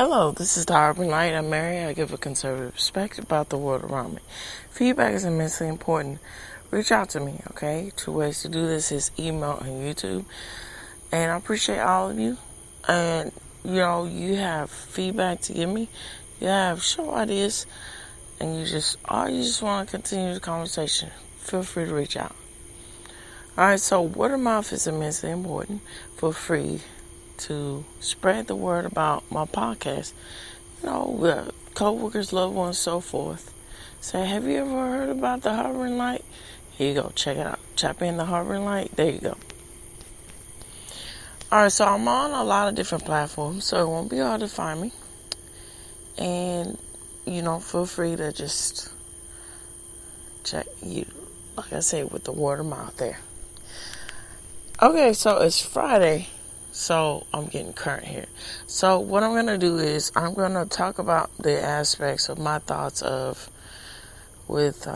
Hello, this is the Urban Light. I'm Mary. I give a conservative perspective about the world around me. Feedback is immensely important. Reach out to me, okay? 2 ways to do this is email and YouTube. And I appreciate all of you. And, you have feedback to give me. You have show ideas. And you just want to continue the conversation. Feel free to reach out. Alright, so word of mouth is immensely important. Feel free to spread the word about my podcast. Co-workers, loved ones, so forth. Say, have you ever heard about the Hovering Light? Here you go, check it out. Tap in the Hovering Light. There you go. Alright, so I'm on a lot of different platforms, so it won't be hard to find me. And, feel free to just check you, like I said, with the word of mouth there. Okay, so it's Friday. So I'm getting current here. So what I'm going to do is I'm going to talk about the aspects of my thoughts with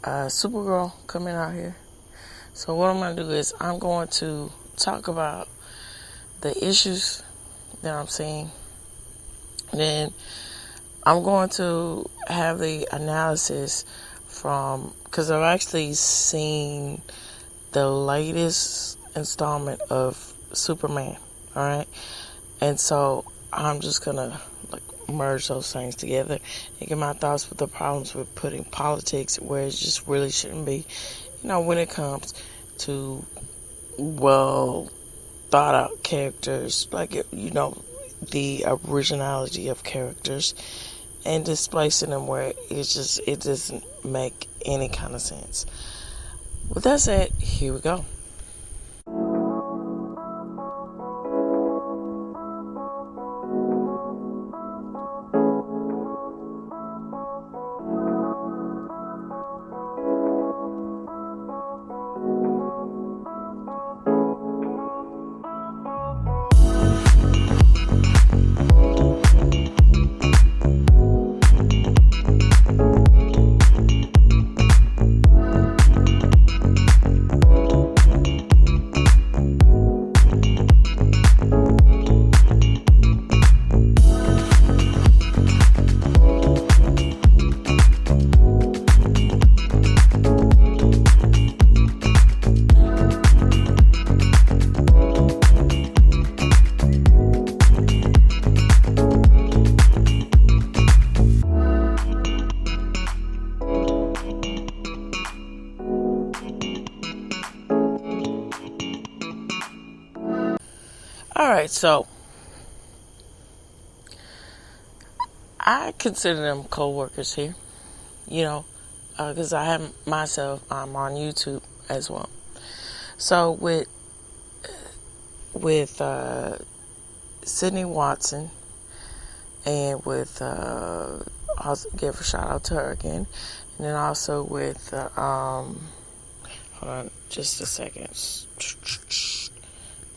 Supergirl coming out here. So what I'm going to do is I'm going to talk about the issues that I'm seeing. Then I'm going to have the analysis because I've actually seen the latest installment of Superman, alright? And so I'm just gonna merge those things together and get my thoughts with the problems with putting politics where it just really shouldn't be, when it comes to well thought out characters, the originality of characters and displacing them where it doesn't make any kind of sense. With that said, here we go. Alright, so I consider them co-workers here, because I'm on YouTube as well. So with Sydney Watson and with, I'll give a shout out to her again, and then also with, hold on just a second.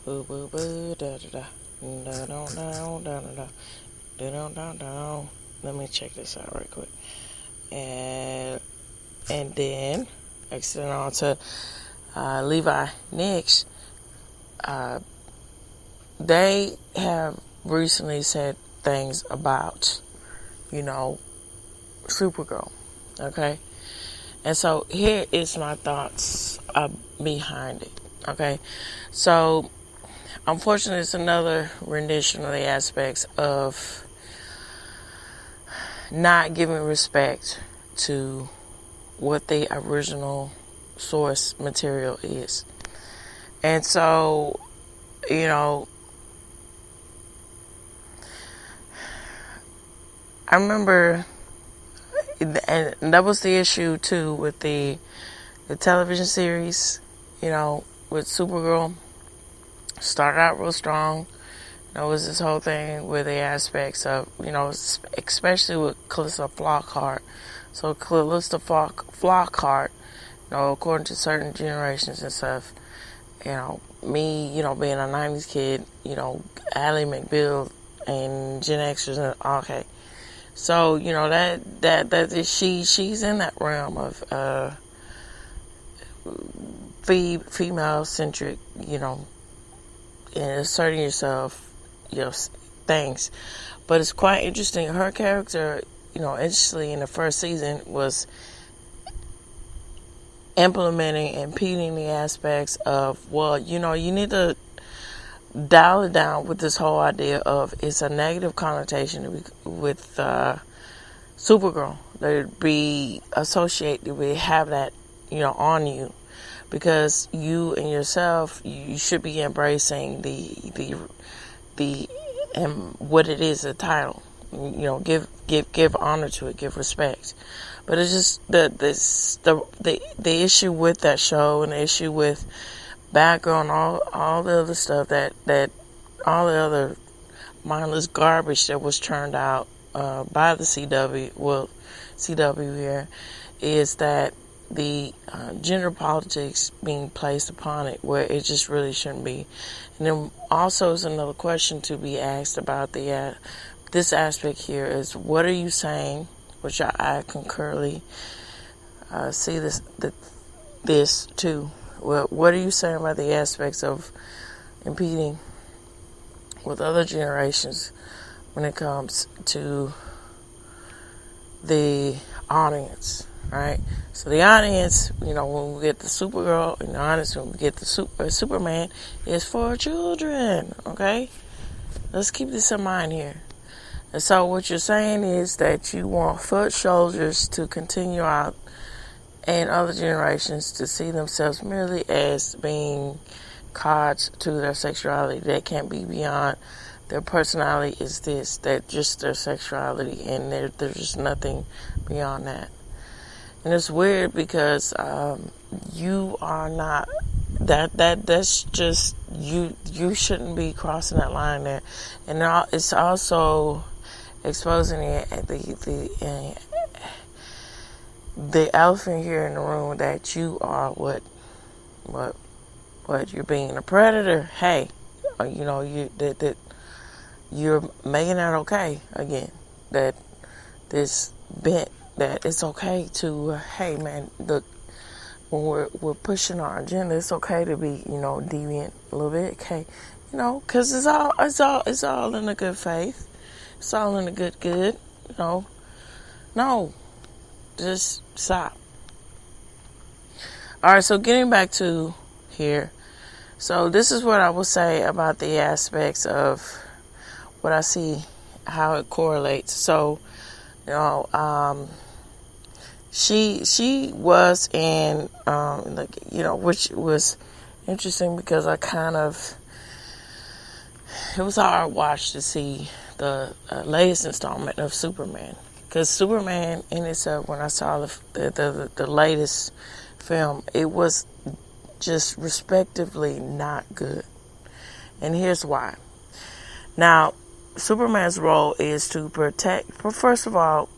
Boo boo boo da da da da da da da da da. Let me check this out right quick. And then extending on to Levi Nix. They have recently said things about, Supergirl. Okay? And so here is my thoughts behind it. Okay? So unfortunately, it's another rendition of the aspects of not giving respect to what the original source material is. And so, I remember, and that was the issue too with the television series, with Supergirl. Started out real strong. It was this whole thing with the aspects of, especially with Calista Flockhart. So Calista Flockhart, according to certain generations and stuff, me, being a 90s kid, Ally McBeal and Gen Xers, okay. So, that she's in that realm of female centric, and asserting yourself, things. But it's quite interesting. Her character, interestingly in the first season was implementing and impeding the aspects of, well, you need to dial it down with this whole idea of it's a negative connotation with Supergirl. They'd be associated with have that, on you. Because you and yourself, you should be embracing the and what it is, the title. Give honor to it, give respect. But it's just the issue with that show and the issue with background, all the other stuff that all the other mindless garbage that was turned out by the CW here, is that the gender politics being placed upon it where it just really shouldn't be. And then also is another question to be asked about this aspect here is, what are you saying, which I concurrently see this too. Well, what are you saying about the aspects of impeding with other generations when it comes to the audience, right? So the audience, when we get the Supergirl, and the audience when we get the Superman, is for children, okay? Let's keep this in mind here. And so what you're saying is that you want foot soldiers to continue out and other generations to see themselves merely as being cards to their sexuality that can't be beyond. Their personality is this, that just their sexuality, and there's just nothing beyond that. And it's weird because you are not that's just you shouldn't be crossing that line there. And it's also exposing the elephant here in the room that you are what you're being a predator. Hey, that you're making that okay again. That this bent that it's okay to hey man, look, when we're pushing our agenda, it's okay to be deviant a little bit. Okay, because it's all in the good faith. It's all in the good. No, just stop. All right, so getting back to here. So this is what I will say about the aspects of what I see, how it correlates. So, she was in, which was interesting because it was hard watch to see the latest installment of Superman. Because Superman in itself, when I saw the latest film, it was just respectively not good. And here's why. Now, Superman's role is to protect, first of all,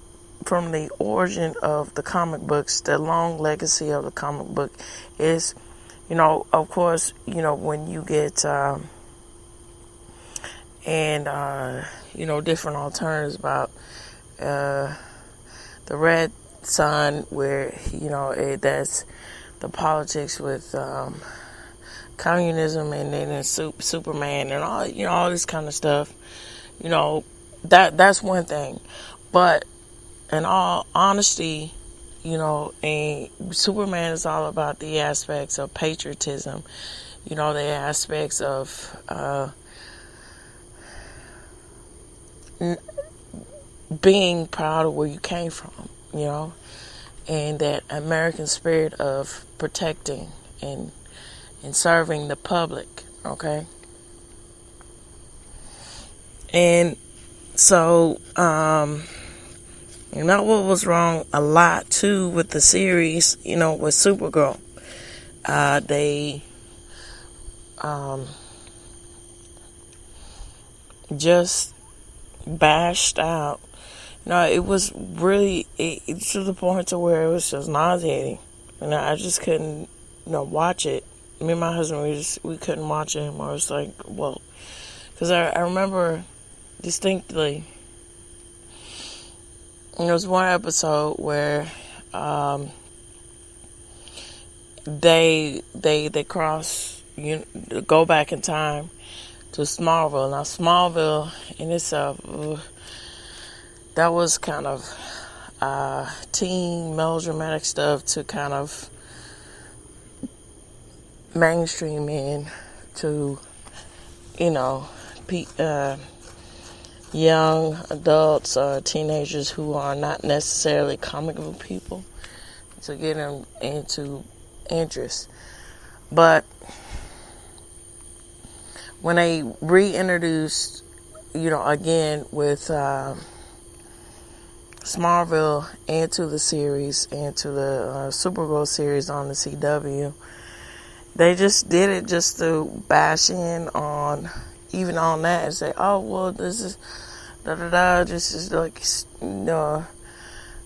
from the origin of the comic books, the long legacy of the comic book is, of course, when you get, different alternatives about the Red Sun, where, that's the politics with communism, and then Superman and all this kind of stuff. That's one thing. But in all honesty, and Superman is all about the aspects of patriotism, the aspects of being proud of where you came from, and that American spirit of protecting and serving the public, okay? And so, what was wrong a lot too with the series, with Supergirl. They just bashed out. It was really to the point to where it was just nauseating. I just couldn't, watch it. Me and my husband, we couldn't watch it anymore. It's like, well, because I remember distinctly, there was one episode where they cross, go back in time to Smallville. Now, Smallville in itself, that was kind of teen melodramatic stuff to kind of mainstream in to, young adults or teenagers who are not necessarily comic book people, to get them into interest. But when they reintroduced, again with Smallville into the series, into the Supergirl series on the CW, they just did it just to bash in on, even on that, and say, oh, well, this is this is like,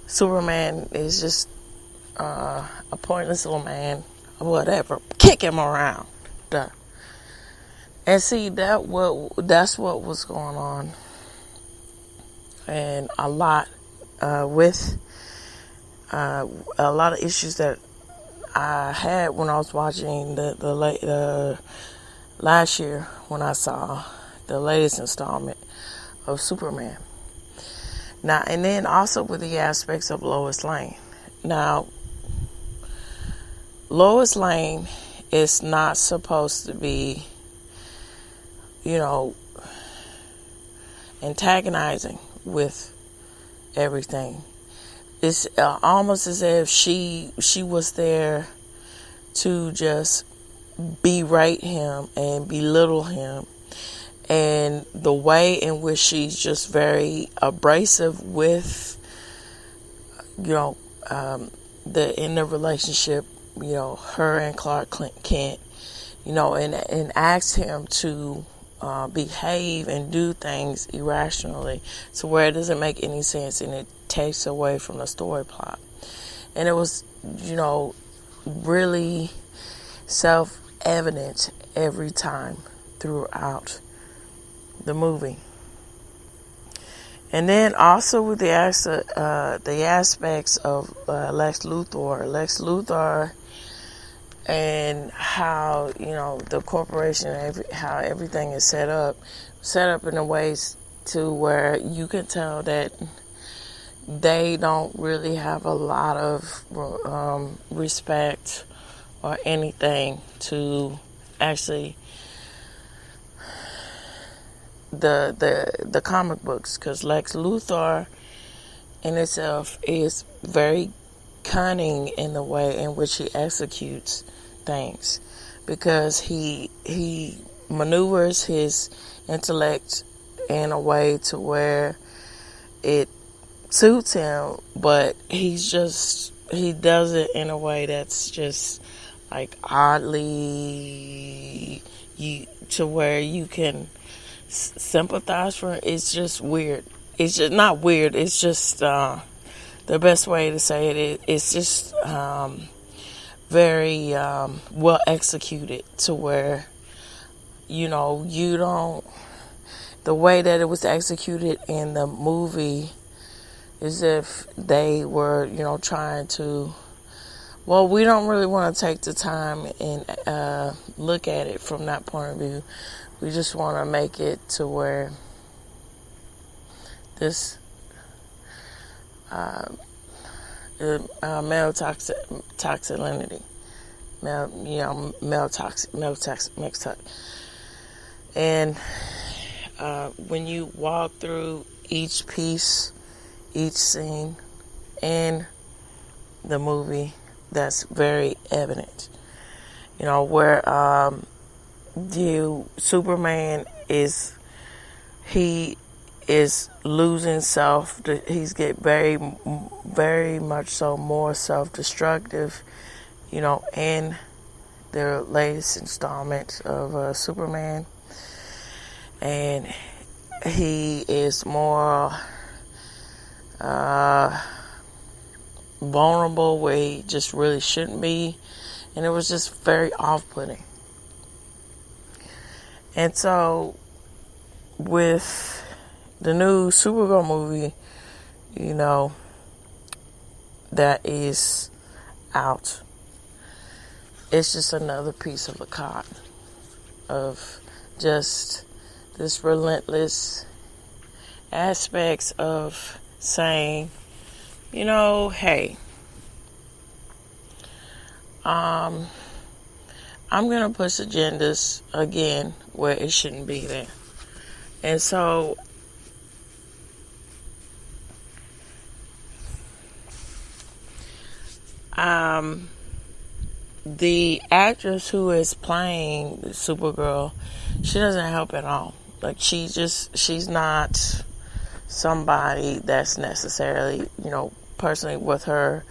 Superman is just a pointless little man, whatever, kick him around. Duh. And see, that's what was going on, and a lot with a lot of issues that I had when I was watching the last year when I saw the latest installment of Superman. Now, and then also with the aspects of Lois Lane. Now, Lois Lane is not supposed to be, antagonizing with everything. It's almost as if she was there to just berate him and belittle him. And the way in which she's just very abrasive with, in the relationship, her and Clark Kent, and asks him to behave and do things irrationally to where it doesn't make any sense and it takes away from the story plot. And it was, really self-evident every time throughout the movie. And then also with the aspects of Lex Luthor and how, the corporation, how everything is set up in a way to where you can tell that they don't really have a lot of respect or anything to actually the comic books, because Lex Luthor in itself is very cunning in the way in which he executes things, because he maneuvers his intellect in a way to where it suits him, but he does it in a way that's just like oddly to where you can sympathize for it. It's just weird. It's just not weird. It's just the best way to say it. It's just very well executed to where you don't. The way that it was executed in the movie is if they were trying to. Well, we don't really want to take the time and look at it from that point of view. We just want to make it to where this male toxicity, male toxic, and when you walk through each piece, each scene in the movie, that's very evident. Where Superman is losing self. He's get very, very much so more self-destructive, in the latest installment of Superman. And he is more vulnerable where he just really shouldn't be. And it was just very off-putting. And so, with the new Supergirl movie, that is out, it's just another piece of the cotton of just this relentless aspects of saying, hey, I'm going to push agendas again where it shouldn't be there. And so, the actress who is playing Supergirl, she doesn't help at all. Like, she's not somebody that's necessarily, personally with her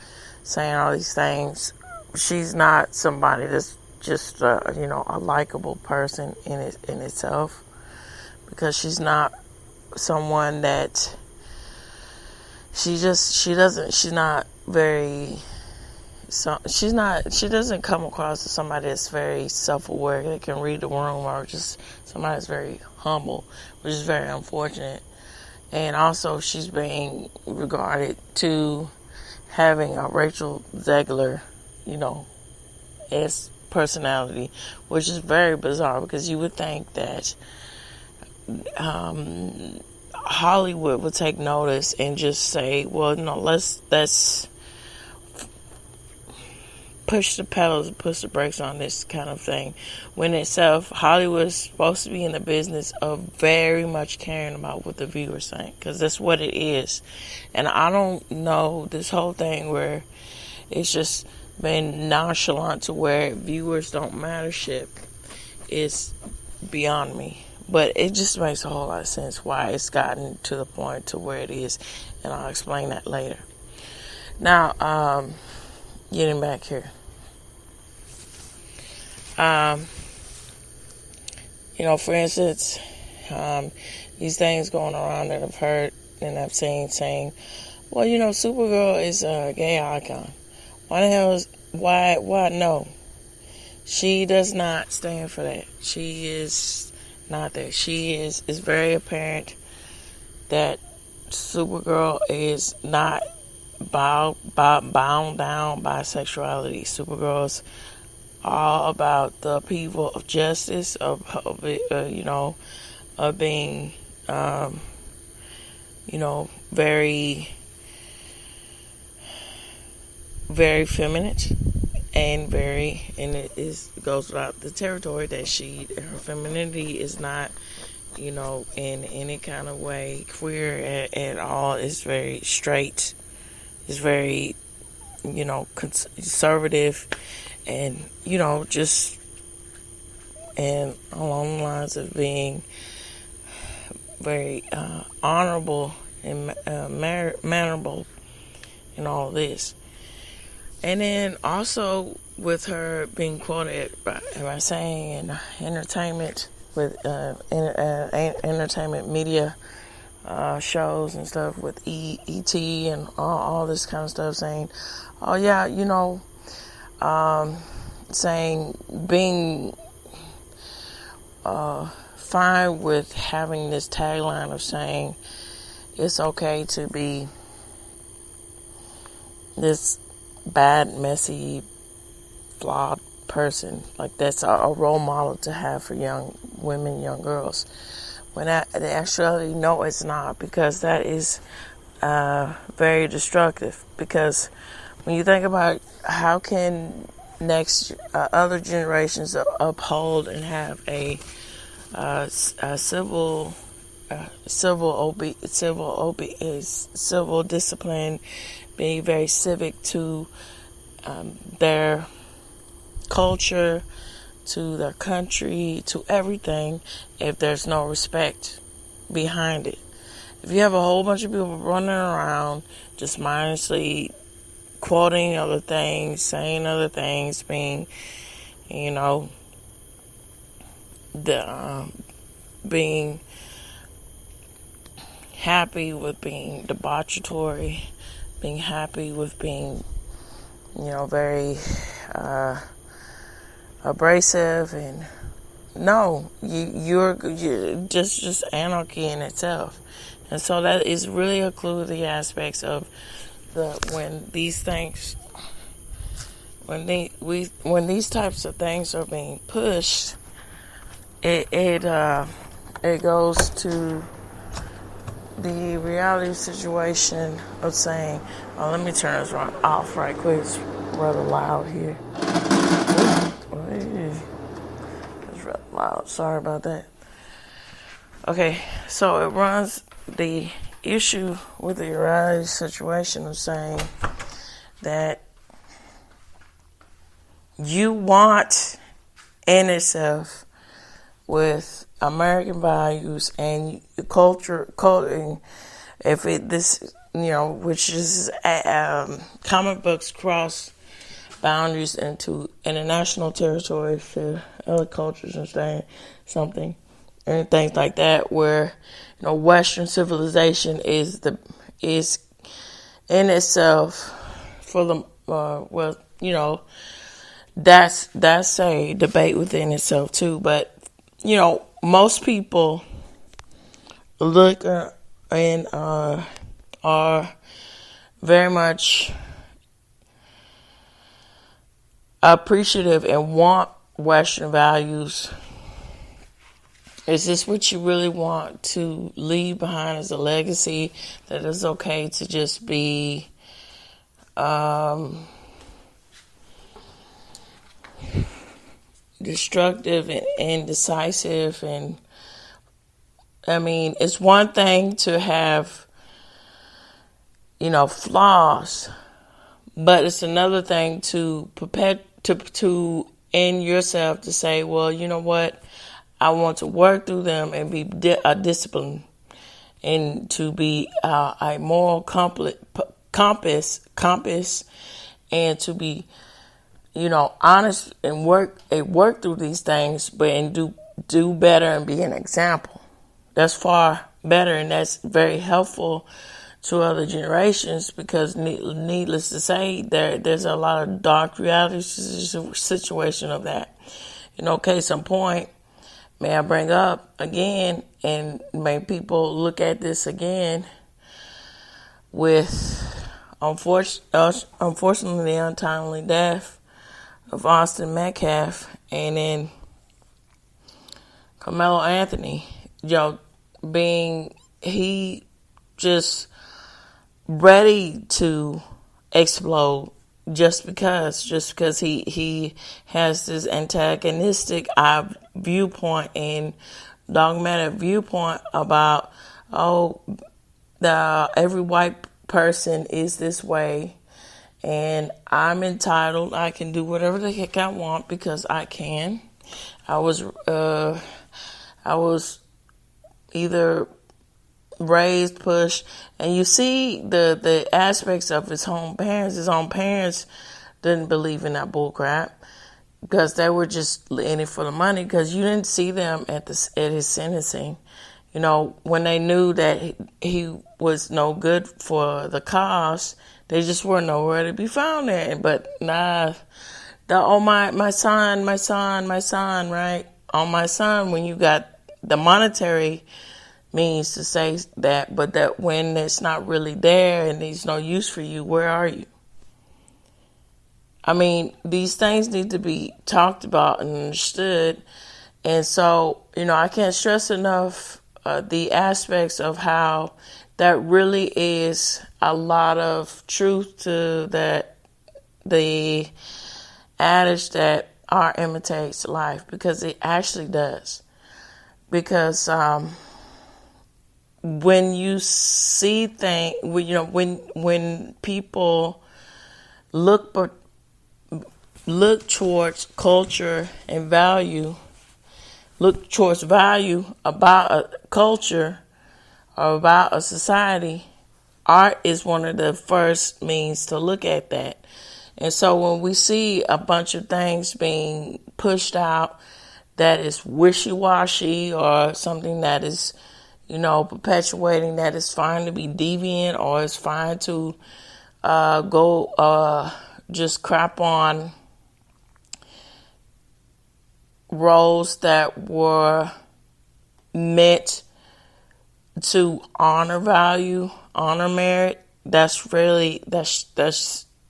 saying all these things. She's not somebody that's just, a likable person in itself, because she's not someone that she doesn't come across as somebody that's very self-aware, that can read the room, or just somebody that's very humble, which is very unfortunate. And also, she's being regarded to having a Rachel Zegler, as personality, which is very bizarre, because you would think that Hollywood would take notice and just say, well, let's push the pedals, push the brakes on this kind of thing. When itself, Hollywood is supposed to be in the business of very much caring about what the viewers think, because that's what it is. And I don't know, this whole thing where it's just been nonchalant to where viewers don't matter shit is beyond me. But it just makes a whole lot of sense why it's gotten to the point to where it is, and I'll explain that later. Now, getting back here. For instance, these things going around that I've heard and I've seen saying, well, Supergirl is a gay icon. Why the hell why no? She does not stand for that. She is not that. It's very apparent that Supergirl is not bound down by sexuality. Supergirl's all about the upheaval of justice, of being, very, very feminine, and it goes without the territory that her femininity is not, in any kind of way queer at all. It's very straight. It's very, conservative, and, just, and along the lines of being very honorable and mannerable in all this. And then also with her being quoted by saying in entertainment, with entertainment media shows and stuff, with E.T. and all this kind of stuff, saying, oh yeah, saying being fine with having this tagline of saying it's okay to be this bad, messy, flawed person. Like, that's a role model to have for young women, young girls. When the actuality, no, it's not, because that is very destructive. Because when you think about how can other generations uphold and have a civil discipline, being very civic to their culture, to their country, to everything, if there's no respect behind it. If you have a whole bunch of people running around just mindlessly quoting other things, saying other things, being, being happy with being debauchatory, being happy with being, very abrasive, and no, you're just anarchy in itself. And so that is really a clue to the aspects of when these types of things are being pushed, it it goes to the reality situation of saying, oh, let me turn this off right quick. It's rather loud here. It's rather loud. Sorry about that. Okay, so it runs the issue with the reality situation of saying that you want in itself with American values and culture, if it this which is comic books cross boundaries into international territory to other cultures and something and things like that, where Western civilization is in itself for the that's a debate within itself too. But most people look and are very much appreciative and want Western values. Is this what you really want to leave behind as a legacy? That it's okay to just be destructive and indecisive? And I mean, it's one thing to have flaws, but it's another thing to in yourself to say, well, you know what, I want to work through them and be disciplined, and to be a moral compass, and to be honest and work through these things, but and do better and be an example. That's far better, and that's very helpful to other generations, because needless to say, there's a lot of dark reality situation of that. Case in point, may I bring up again, and may people look at this again, with unfortunately the untimely death of Austin Metcalf, and then Carmelo Anthony, he just ready to explode just because he has this antagonistic viewpoint and dogmatic viewpoint about every white person is this way, and I'm entitled. I can do whatever the heck I want because I can. I was either raised, pushed, and you see the aspects of his own parents. His own parents didn't believe in that bull crap, because they were just in it for the money, because you didn't see them at his sentencing. When they knew that he was no good for the cause, they just were nowhere to be found there. But my son, right? On my son, when you got the monetary means to say that, but that when it's not really there and there's no use for you, where are you? I mean, these things need to be talked about and understood. And so, I can't stress enough the aspects of how that really is a lot of truth to that, the adage that art imitates life, because it actually does. Because when you see things, when people look towards culture and value, look towards value about a culture or about a society, art is one of the first means to look at that. And so when we see a bunch of things being pushed out that is wishy-washy, or something that is, perpetuating that it's fine to be deviant, or it's fine to go just crap on roles that were meant to honor value, honor merit, that's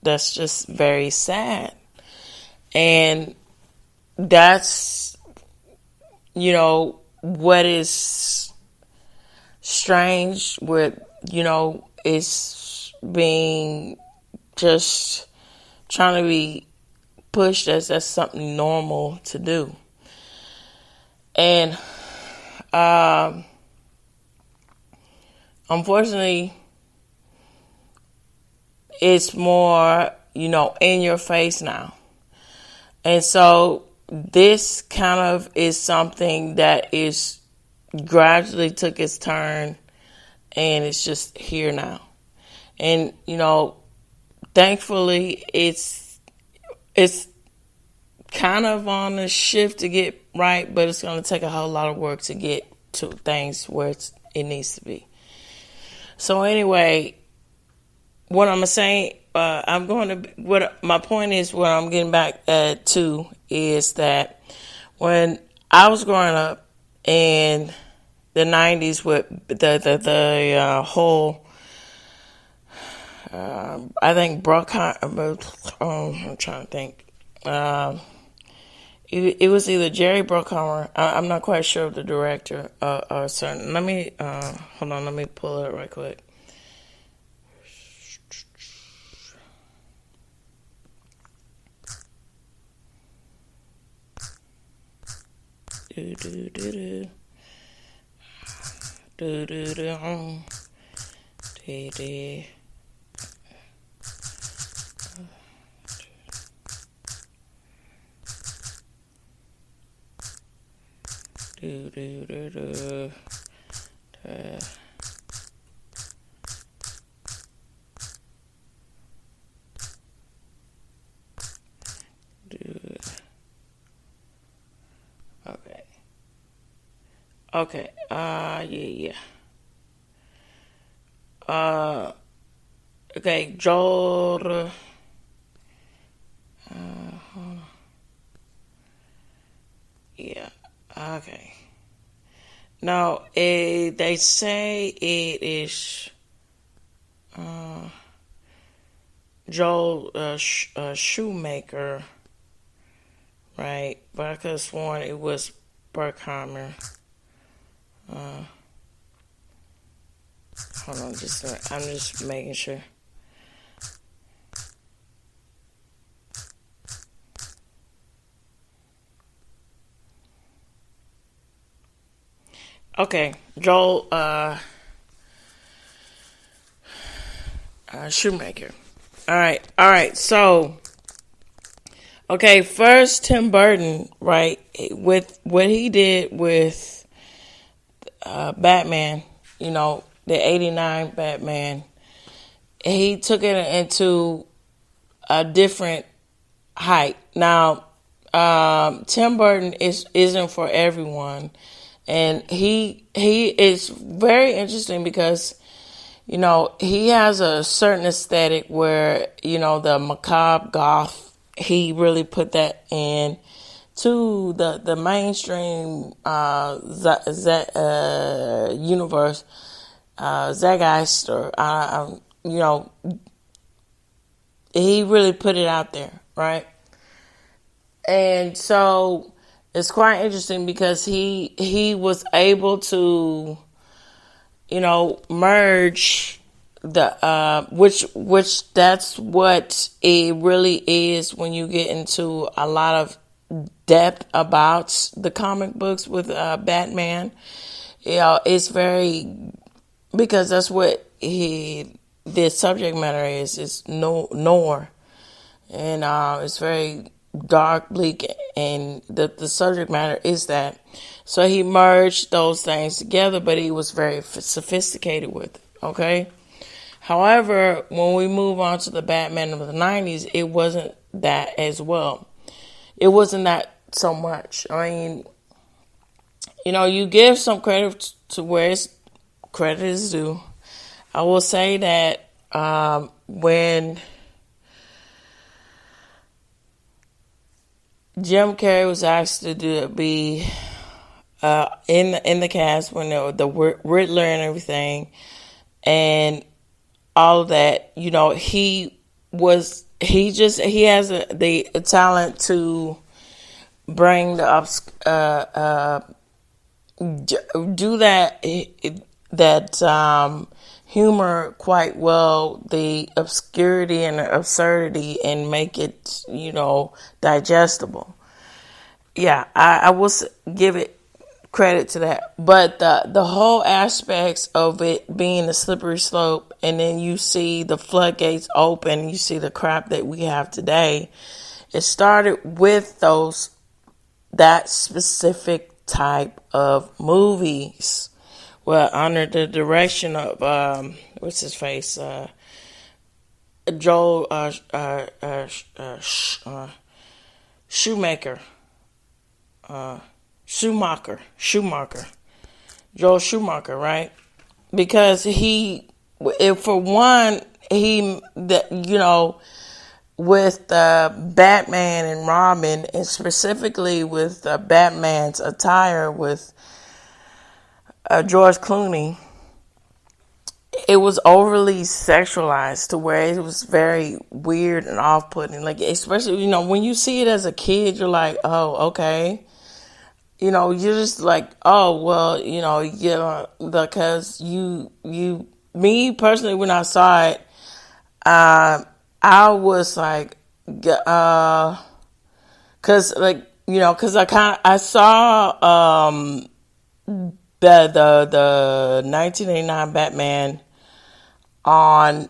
just very sad. And that's what is strange with, it's being just trying to be pushed as that's something normal to do. And unfortunately, it's more, in your face now. And so this kind of is something that is gradually took its turn, and it's just here now. And, thankfully it's kind of on the shift to get right, but it's going to take a whole lot of work to get to things where it needs to be. So anyway, what I'm saying, what my point is, what I'm getting back to is that when I was growing up in the 90s with the whole, I think I'm trying to think. It was either Jerry Bruckheimer. I'm not quite sure of the director or certain. Let me hold on. Let me pull it right quick. Do do do do do do do do do. Do do do do. Okay. Okay. Yeah. Okay. Joel. Yeah. Okay. Now, they say it is Joel Shoemaker, right? But I could have sworn it was Bruckheimer. Hold on, I'm just making sure. Okay, Joel Shoemaker. All right. So, okay, first Tim Burton, right? With what he did with Batman, the '89 Batman, he took it into a different height. Now, Tim Burton isn't for everyone. And he is very interesting because, he has a certain aesthetic where, the macabre goth, he really put that in to the mainstream universe, Zeitgeist, he really put it out there, right? And so it's quite interesting because he was able to, merge the which that's what it really is when you get into a lot of depth about the comic books with Batman. It's very, because that's what the subject matter is noir, and it's very dark, bleak, and the subject matter is that. So he merged those things together, but he was very sophisticated with it, okay? However, when we move on to the Batman of the 90s, it wasn't that as well. It wasn't that so much. I mean, you give some credit to where credit is due. I will say that when Jim Carrey was asked to be in the cast when the Riddler and everything, and all of that, he has the talent to bring the do that humor quite well, the obscurity and the absurdity, and make it, digestible. Yeah, I will give it credit to that. But the whole aspects of it being a slippery slope, and then you see the floodgates open, you see the crap that we have today. It started with that specific type of movies. Well, under the direction of what's his face, Joel Schumacher, Joel Schumacher, right? Because for one, with Batman and Robin, and specifically with Batman's attire with George Clooney, it was overly sexualized to where it was very weird and off-putting. Like, especially, when you see it as a kid, you're like, oh, okay. You're just like, oh, well, yeah, because me personally, when I saw it, I was like, cause I saw, the 1989 Batman on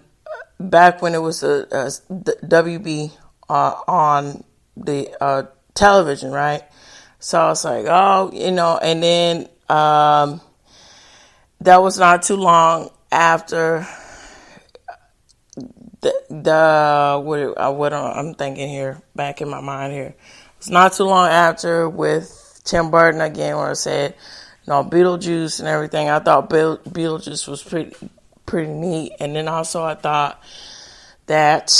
back when it was a WB on the television, right? So I was like, oh, and then that was not too long after what I'm thinking here, back in my mind here. It's not too long after with Tim Burton again, where I said, Beetlejuice and everything. I thought Beetlejuice was pretty neat. And then also I thought that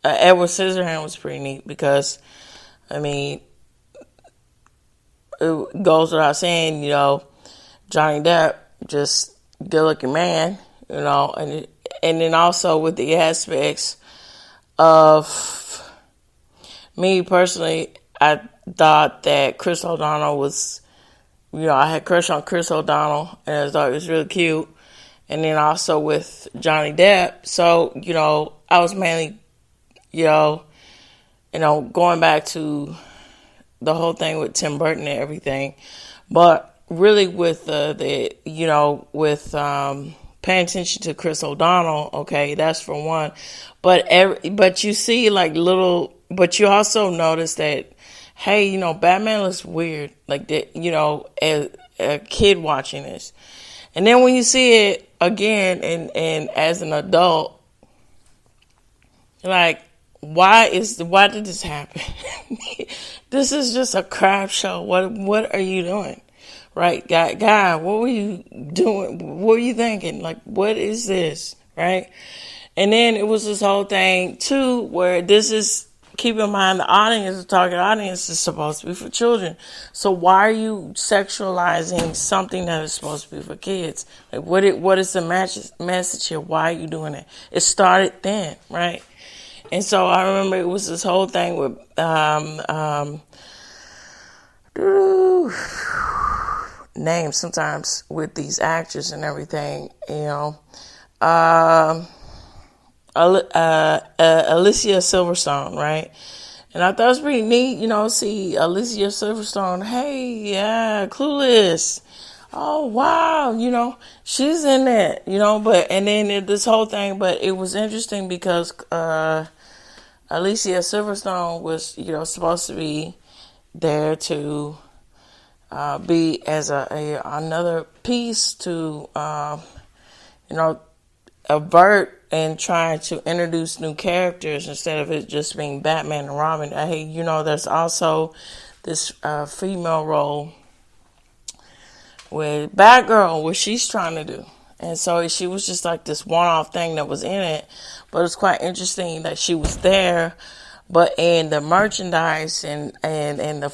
Edward Scissorhands was pretty neat because, it goes without saying, Johnny Depp, just good looking man, and then also with the aspects of me personally, I thought that Chris O'Donnell was, I had a crush on Chris O'Donnell, and I thought it was really cute. And then also with Johnny Depp. So, I was mainly, going back to the whole thing with Tim Burton and everything. But really with paying attention to Chris O'Donnell, okay, that's for one. But you see but you also notice that, hey, Batman looks weird, like that, as a kid watching this. And then when you see it again and as an adult, you're like, why did this happen? This is just a crap show. What are you doing? Right? Guy, what were you doing? What were you thinking? Like, what is this? Right? And then it was this whole thing too, where keep in mind, the target audience is supposed to be for children. So why are you sexualizing something that is supposed to be for kids? Like, what is the message here? Why are you doing it? It started then, right? And so I remember it was this whole thing with names sometimes with these actors and everything, Alicia Silverstone, right? And I thought it was pretty neat, see Alicia Silverstone. Hey, yeah, Clueless. Oh, wow, she's in that, and then this whole thing, but it was interesting because Alicia Silverstone was, supposed to be there to be as another piece to, avert and try to introduce new characters instead of it just being Batman and Robin. Hey, there's also this female role with Batgirl, what she's trying to do. And so she was just like this one-off thing that was in it. But it's quite interesting that she was there. But in the merchandise and the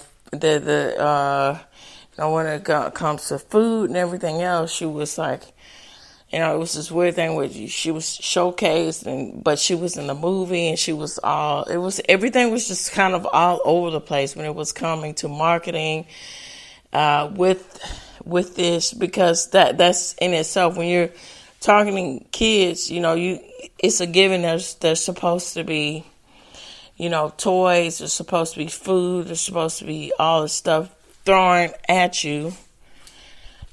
when it comes to food and everything else, she was like, it was this weird thing where she was showcased, but she was in the movie, and everything was just kind of all over the place when it was coming to marketing with this, because that's in itself, when you're targeting kids, it's a given. There's supposed to be, toys. There's supposed to be food. There's supposed to be all this stuff thrown at you,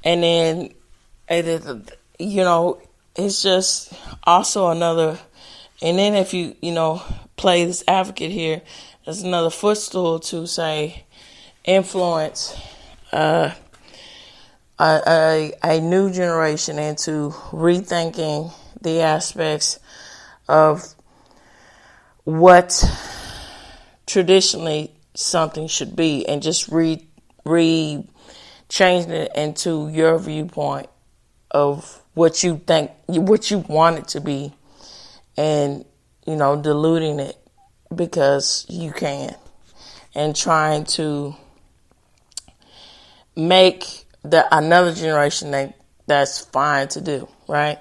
and then it's just also another. And then if you play this advocate here, there's another footstool to say influence a new generation into rethinking the aspects of what traditionally something should be, and just changing it into your viewpoint of what you think, what you want it to be, and diluting it because you can, and trying to make another generation that's fine to do, right?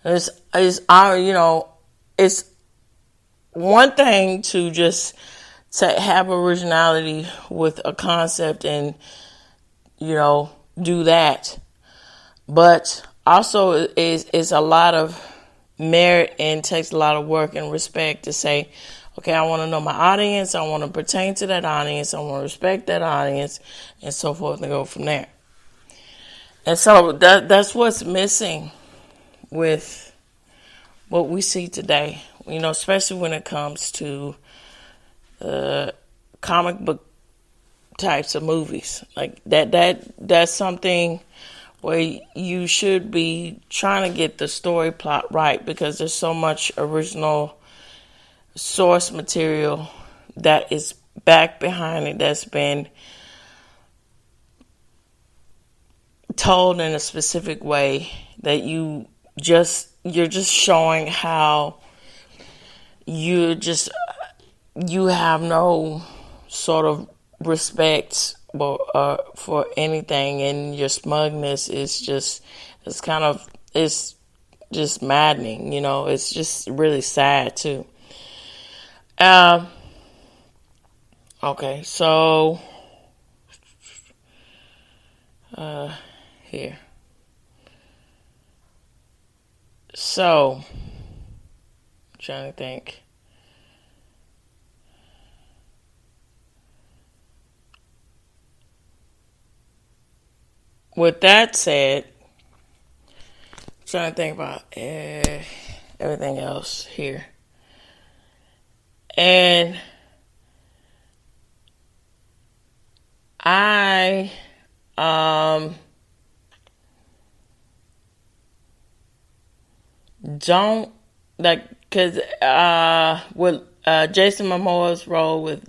It's one thing to just have originality with a concept and do that, but also is a lot of merit and takes a lot of work and respect to say, okay, I want to know my audience, I want to pertain to that audience, I want to respect that audience, and so forth, and go from there. And so that's what's missing with what we see today, especially when it comes to comic book types of movies. Like that's something where you should be trying to get the story plot right, because there's so much original source material that is back behind it, that's been told in a specific way, that you're just showing how you have no sort of respect for anything, and your smugness is just maddening. It's just really sad too. Okay, so here. So, I'm trying to think. With that said, I'm trying to think about everything else here. And I don't because with Jason Momoa's role with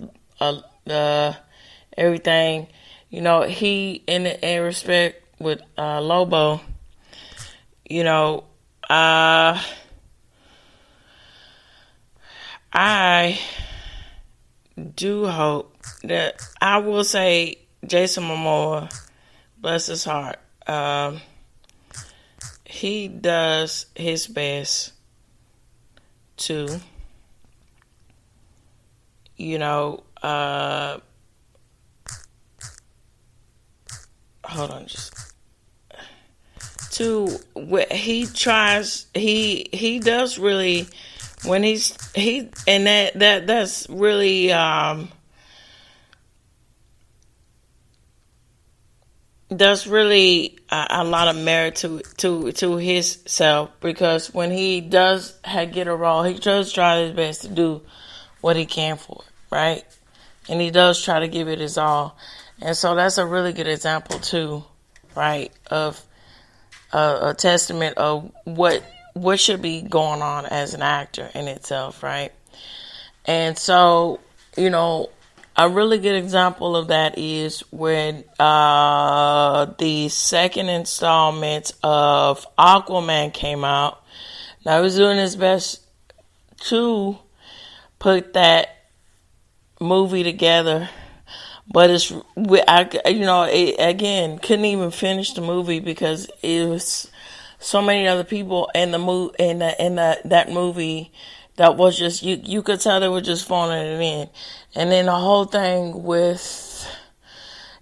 everything, he in respect with Lobo, I do hope that, I will say, Jason Momoa, bless his heart, he does his best to, hold on, he tries, he does really, when that's really, there's really a lot of merit to his self, because when he does get a role, he does try his best to do what he can for it, right? And he does try to give it his all. And so that's a really good example too, right, of a testament of what should be going on as an actor in itself, right? And so, a really good example of that is when the second installment of Aquaman came out. Now, he was doing his best to put that movie together, but again, couldn't even finish the movie because it was so many other people in the that movie that was just, you could tell they were just phoning it in. And then the whole thing with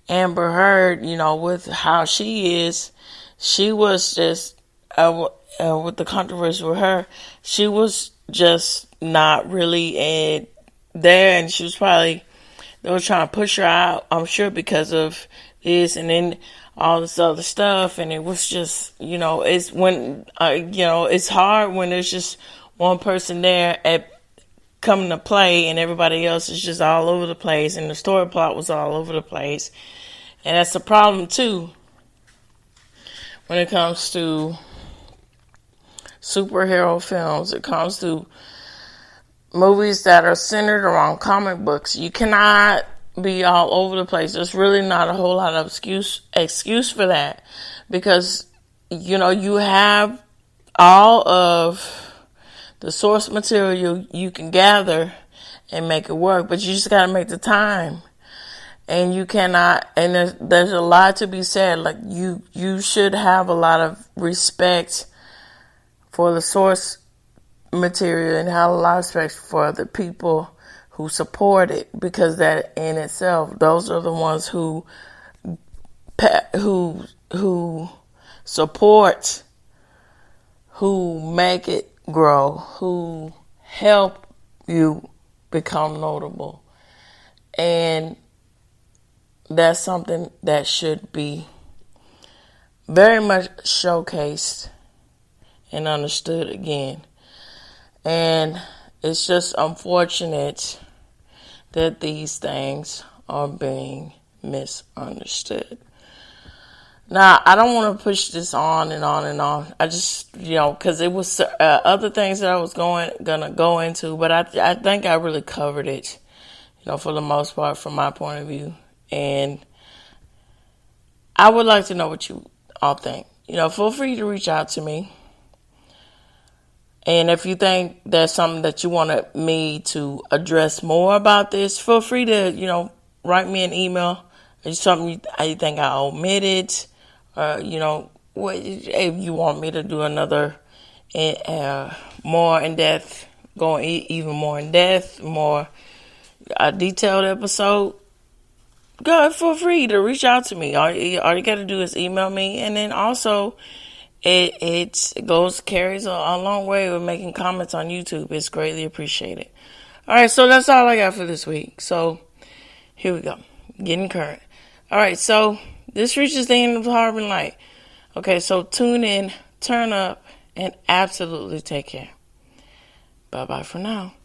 Amber Heard, with how she is, she was just, with the controversy with her, she was just not really there, and she was probably, they were trying to push her out, I'm sure, because of this, and then all this other stuff, and it was just, it's when, it's hard when there's just one person there at coming to play, and everybody else is just all over the place, and the story plot was all over the place, and that's a problem too when it comes to superhero films. It comes to movies that are centered around comic books. You cannot be all over the place. There's really not a whole lot of excuse for that, because you have all of the source material you can gather and make it work, but you just got to make the time. And you cannot, and there's a lot to be said. Like, you should have a lot of respect for the source material and have a lot of respect for the people who support it, because that in itself, those are the ones who support, who make it grow, who help you become notable. And that's something that should be very much showcased and understood again. And it's just unfortunate that these things are being misunderstood. Now, I don't want to push this on and on and on. I just, because it was other things that I was gonna go into, but I think I really covered it, for the most part, from my point of view. And I would like to know what you all think. Feel free to reach out to me. And if you think there's something that you wanted me to address more about this, feel free to, write me an email. It's something you think I omitted. If you want me to do another more in-depth, going even more in-depth, more detailed episode, go ahead, feel free to reach out to me. All you got to do is email me. And then also, it carries a long way with making comments on YouTube. It's greatly appreciated. All right, so that's all I got for this week. So here we go, getting current. All right, so this reaches the end of the Harbor Light. Okay, so tune in, turn up, and absolutely take care. Bye-bye for now.